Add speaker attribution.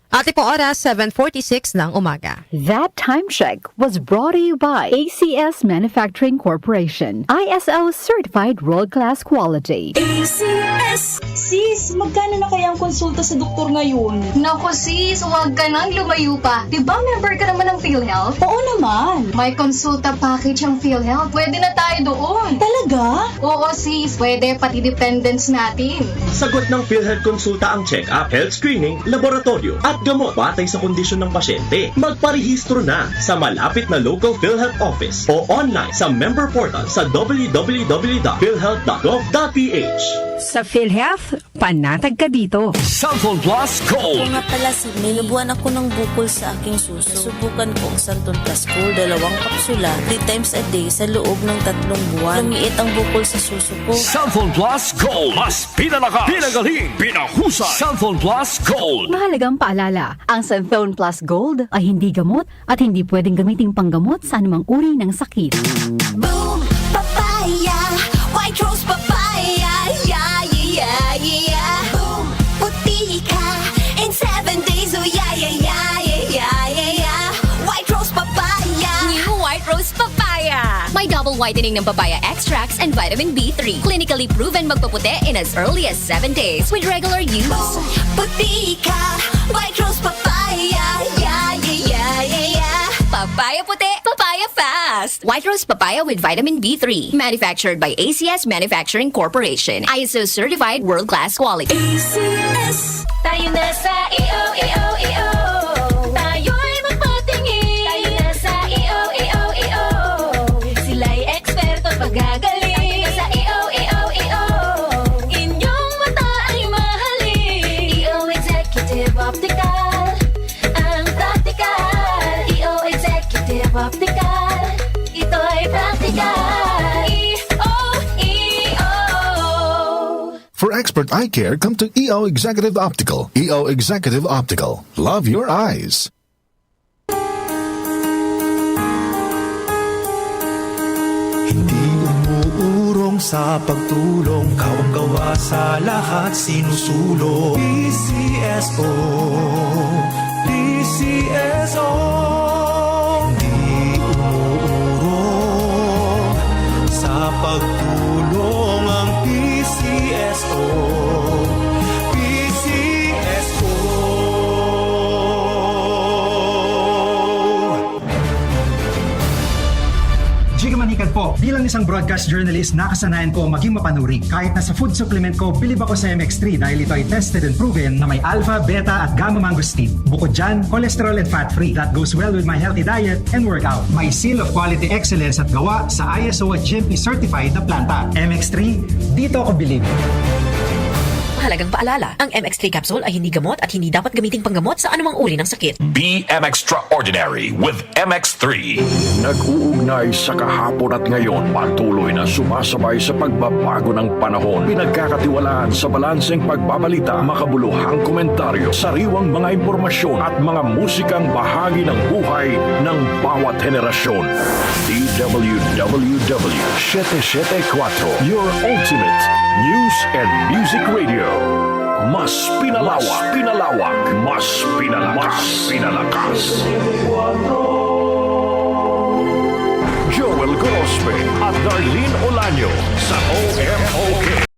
Speaker 1: Ating pong oras, 7:46 ng umaga.
Speaker 2: That time check was brought to you by ACS Manufacturing Corporation. ISO certified world-class quality.
Speaker 3: ACS! Sis, magkano na kaya ang konsulta sa doktor ngayon?
Speaker 4: Naku sis, huwag ka nang lumayo pa. Diba member ka naman ng PhilHealth?
Speaker 3: Oo naman.
Speaker 4: May konsulta package ang PhilHealth. Pwede na tayo doon.
Speaker 3: Talaga?
Speaker 4: Oo sis, pwede pati dependents natin.
Speaker 5: Sagot ng PhilHealth Konsulta ang check-up, health screening, laboratorio at gamot batay sa kondisyon ng pasyente. Magparehistro na sa malapit na local PhilHealth office o online sa member portal sa www.philhealth.gov.ph.
Speaker 6: Sa PhilHealth, panatag ka dito.
Speaker 7: Santon Plus Gold.
Speaker 8: Kung nga pala, may nabuhan ako ng bukol sa aking suso. Subukan ko ang Santon Plus Gold, 2 kapsula, 3 times a day sa loob ng 3 buwan. Lumiit ang bukol sa suso ko.
Speaker 7: Santon Plus Gold. Mas pinalakas, pinagaling, pinahusay. Santon Plus Gold.
Speaker 2: Mahalagang paalala, ang Santhone Plus Gold ay hindi gamot at hindi pwedeng gamiting panggamot sa anumang uri ng sakit.
Speaker 9: Boom! Papaya! White rose papaya! Yeah, yeah, yeah! Boom! Puti ka! In 7 days, oh yeah, yeah, yeah, yeah, yeah, yeah! White rose papaya!
Speaker 10: New White Rose Papaya! May double whitening ng papaya extracts and vitamin B3. Clinically proven magpaputi in as early as 7 days with regular use.
Speaker 9: Boom! Puti ka! White rose papaya! Yeah, yeah, yeah, yeah, yeah!
Speaker 10: Papaya puti, papaya fast! White Rose Papaya with vitamin B3. Manufactured by ACS Manufacturing Corporation. ISO certified world-class quality.
Speaker 3: ACS!
Speaker 4: Tayo na sa EO. Tayo'y magpatingin. Tayo na sa EO. Sila'y eksperto paggagaling. Tayo na sa EO. Inyong mata ay mahalin. EO Executive Optical. Ang practical. EO Executive Optical. Ito'y practical. EO.
Speaker 11: For expert eye care, come to EO Executive Optical. EO Executive Optical. Love your eyes.
Speaker 12: Hindi umuurong sa pagtulong, kawang-gawa sa lahat sinusulong. PCSO, PCSO. Hindi umuurong sa pagtulong ang PCSO, PCSO.
Speaker 13: Giga Manikad po. Bilang isang broadcast journalist, nakasanayan ko maging mapanuri. Kahit na sa food supplement ko, bilib ako sa MX3 dahil ito ay tested and proven na may alpha, beta at gamma mangosteen. Bukod dyan, cholesterol and fat-free. That goes well with my healthy diet and workout. May seal of quality excellence at gawa sa ISO at GMP certified na planta. MX3, dito ako bilib.
Speaker 10: Mahalagang paalala, ang MX3 capsule ay hindi gamot at hindi dapat gamiting panggamot sa anumang uri ng sakit.
Speaker 7: Be Extraordinary with MX3. Nag-uugnay sa kahapon at ngayon, patuloy na sumasabay sa pagbabago ng panahon. Pinagkakatiwalaan sa balanseng pagbabalita, makabuluhang komentaryo, sariwang mga impormasyon at mga musikang bahagi ng buhay ng bawat henerasyon. DWWW 774, your ultimate news and music radio. Mas pinalawak, mas pinalakas. Joel Grospe at Darlene Olanyo sa OMOK.